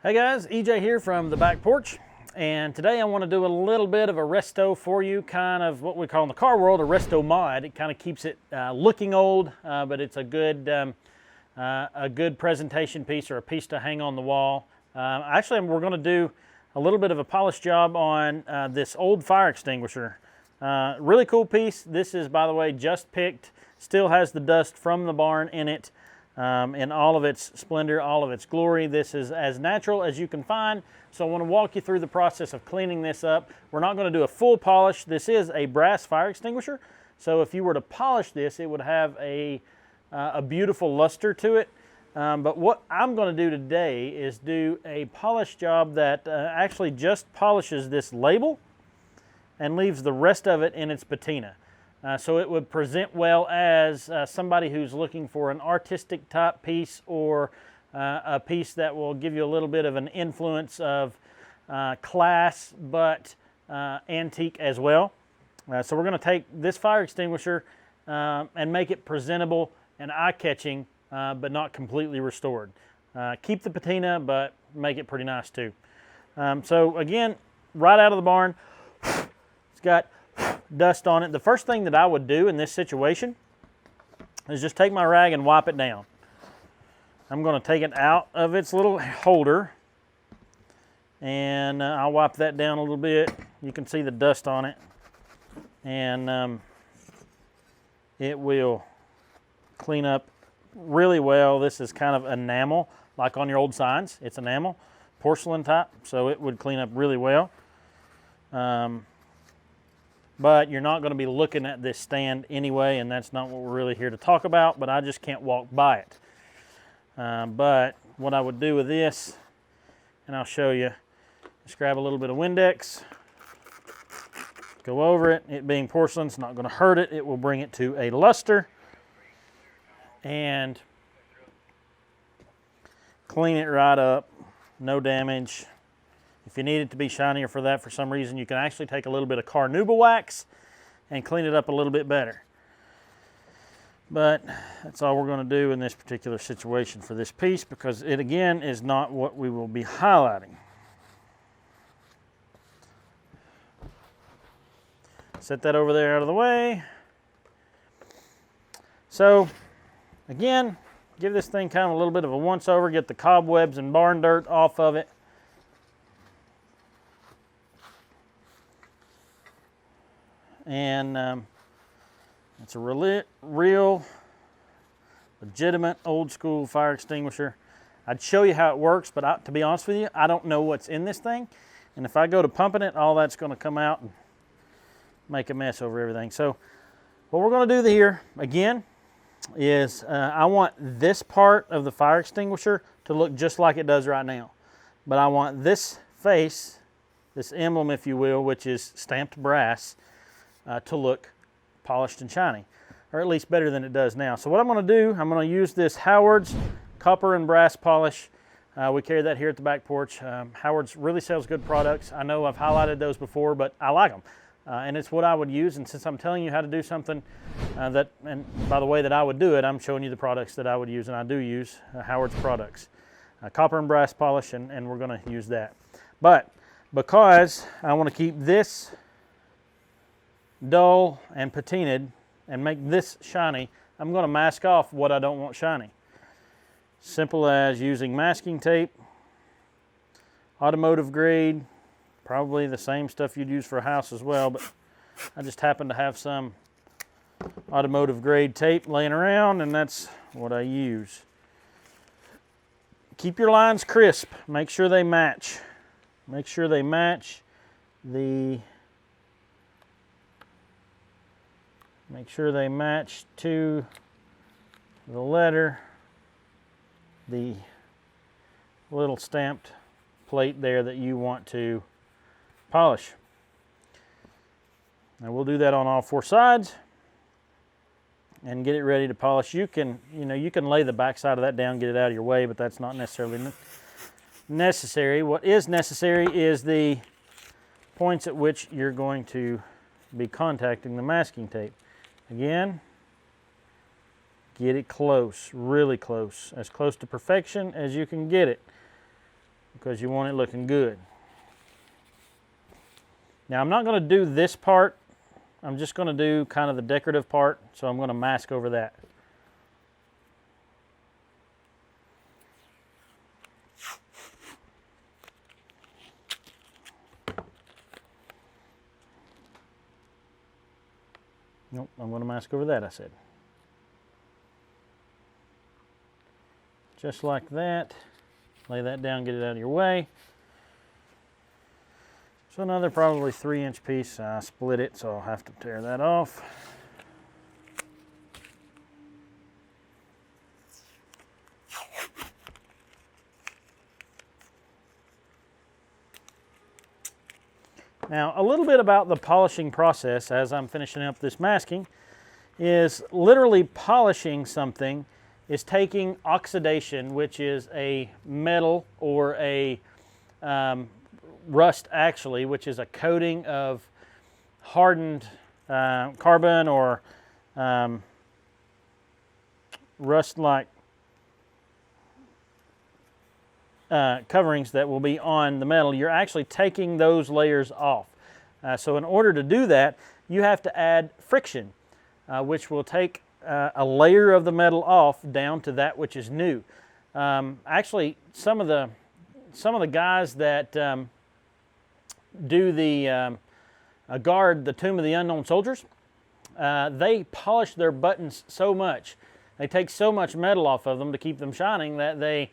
Hey guys, EJ here from the back porch, and today I want to do a little bit of a resto for you, kind of what we call in the car world a resto mod. It kind of keeps it looking old, but it's a good presentation piece or a piece to hang on the wall. Actually, we're going to do a little bit of a polish job on this old fire extinguisher. Really cool piece. This is, by the way, just picked, still has the dust from the barn in it. In all of its splendor, all of its glory. This is as natural as you can find, so I want to walk you through the process of cleaning this up. We're not going to do a full polish. This is a brass fire extinguisher, so if you were to polish this, it would have a beautiful luster to it. But what I'm going to do today is do a polish job that actually just polishes this label and leaves the rest of it in its patina. So it would present well as somebody who's looking for an artistic type piece, or a piece that will give you a little bit of an influence of class, but antique as well. So we're going to take this fire extinguisher and make it presentable and eye-catching, but not completely restored. Keep the patina, but make it pretty nice too. So again, right out of the barn, it's got dust on it. The first thing that I would do in this situation is just take my rag and wipe it down. I'm going to take it out of its little holder, and I'll wipe that down a little bit. You can see the dust on it, and it will clean up really well. This is kind of enamel, like on your old signs. It's enamel, porcelain type, so it would clean up really well. But you're not going to be looking at this stand anyway, and that's not what we're really here to talk about, but I just can't walk by it. But what I would do with this, and I'll show you, just grab a little bit of Windex, go over it. It being porcelain, it's not going to hurt it. It will bring it to a luster, and clean it right up, no damage. If you need it to be shinier for that for some reason, you can actually take a little bit of carnauba wax and clean it up a little bit better. But that's all we're going to do in this particular situation for this piece, because it again is not what we will be highlighting. Set that over there out of the way. So again, give this thing kind of a little bit of a once over, get the cobwebs and barn dirt off of it. And it's a real legitimate old school fire extinguisher. I'd show you how it works, but to be honest with you, I don't know what's in this thing, and if I go to pumping it, all that's going to come out and make a mess over everything. So what we're going to do here again is I want this part of the fire extinguisher to look just like it does right now, but I want this face, this emblem if you will, which is stamped brass, to look polished and shiny, or at least better than it does now. So what I'm going to do, I'm going to use this Howard's copper and brass polish. We carry that here at the back porch. Howard's really sells good products. I know I've highlighted those before, but I like them. And it's what I would use, and since I'm telling you how to do something and by the way that I would do it, I'm showing you the products that I would use, and I do use Howard's products. Copper and brass polish, and we're going to use that. But because I want to keep this dull and patinaed and make this shiny, I'm going to mask off what I don't want shiny. Simple as using masking tape, automotive grade, probably the same stuff you'd use for a house as well, but I just happen to have some automotive grade tape laying around, and that's what I use. Keep your lines crisp. Make sure they match. Make sure they match Make sure they match to the letter, the little stamped plate there that you want to polish. Now we'll do that on all four sides and get it ready to polish. You can lay the back side of that down, get it out of your way, but that's not necessarily necessary. What is necessary is the points at which you're going to be contacting the masking tape. Again, get it close, really close, as close to perfection as you can get it. because you want it looking good. Now I'm not going to do this part. I'm just going to do kind of the decorative part, so I'm going to mask over that. Nope, I'm going to mask over that, I said. Just like that. Lay that down, get it out of your way. So another probably 3-inch piece. I split it, so I'll have to tear that off. Now, a little bit about the polishing process as I'm finishing up this masking is literally polishing something is taking oxidation, which is a metal or a rust actually, which is a coating of hardened carbon or rust-like coverings that will be on the metal. You're actually taking those layers off. So in order to do that, you have to add friction, which will take a layer of the metal off down to that which is new. Actually, some of the guys that do the guard the Tomb of the Unknown Soldiers, they polish their buttons so much, they take so much metal off of them to keep them shining that they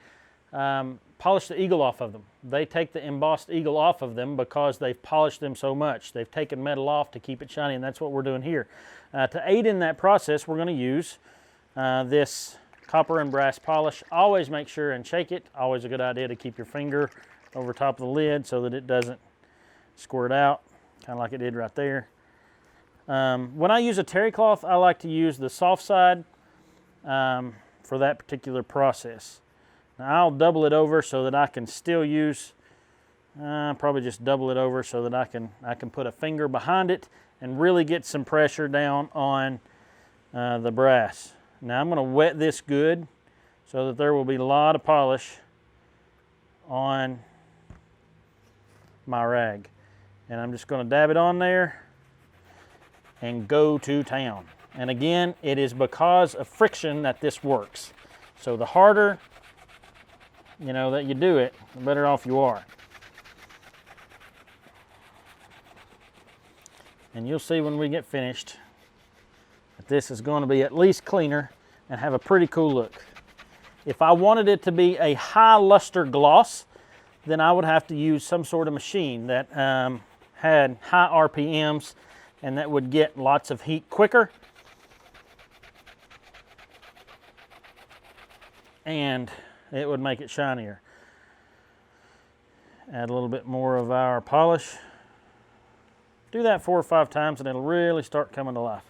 polish the eagle off of them. They take the embossed eagle off of them because they've polished them so much. They've taken metal off to keep it shiny, and that's what we're doing here. To aid in that process, we're going to use this copper and brass polish. Always make sure and shake it. Always a good idea to keep your finger over top of the lid so that it doesn't squirt out, kind of like it did right there. When I use a terry cloth, I like to use the soft side for that particular process. Now I'll double it over so that I can still use, probably just double it over so that I can put a finger behind it and really get some pressure down on the brass. Now I'm going to wet this good so that there will be a lot of polish on my rag. And I'm just going to dab it on there and go to town. And again, it is because of friction that this works. So the harder that you do it, the better off you are. And you'll see when we get finished that this is going to be at least cleaner and have a pretty cool look. If I wanted it to be a high luster gloss, then I would have to use some sort of machine that had high RPMs and that would get lots of heat quicker. And it would make it shinier. Add a little bit more of our polish. Do that 4 or 5 times and it'll really start coming to life.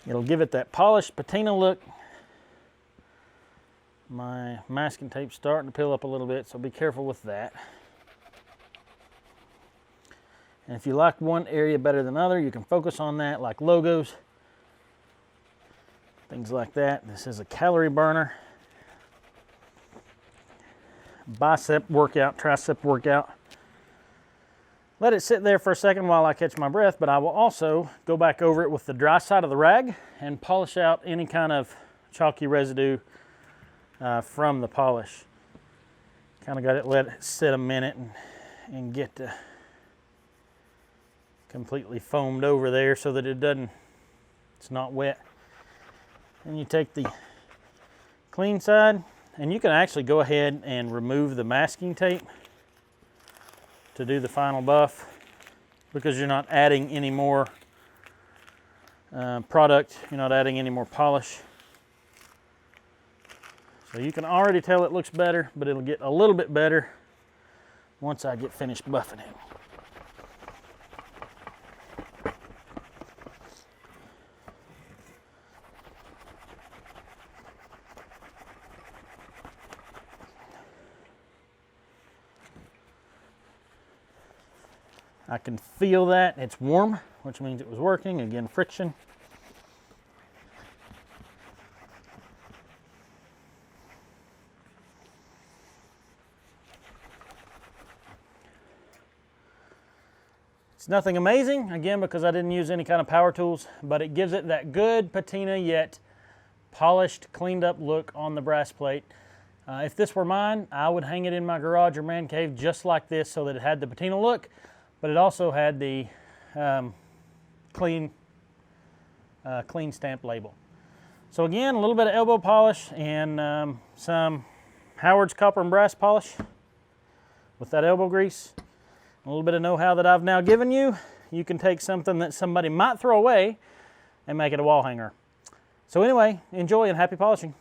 It'll give it that polished patina look. My masking tape's starting to peel up a little bit, so be careful with that. And if you like one area better than other, you can focus on that, like logos, things like that. This is a calorie burner. Bicep workout, tricep workout. Let it sit there for a second while I catch my breath, but I will also go back over it with the dry side of the rag and polish out any kind of chalky residue from the polish. Kind of got it, let it sit a minute and get completely foamed over there so that it's not wet. And you take the clean side, and you can actually go ahead and remove the masking tape to do the final buff because you're not adding any more product, you're not adding any more polish. So you can already tell it looks better, but it'll get a little bit better once I get finished buffing it. I can feel that. It's warm, which means it was working. Again, friction. It's nothing amazing, again, because I didn't use any kind of power tools, but it gives it that good patina yet polished, cleaned up look on the brass plate. If this were mine, I would hang it in my garage or man cave just like this so that it had the patina look, but it also had the clean stamp label. So again, a little bit of elbow polish and some Howard's copper and brass polish with that elbow grease. A little bit of know-how that I've now given you. You can take something that somebody might throw away and make it a wall hanger. So anyway, enjoy and happy polishing.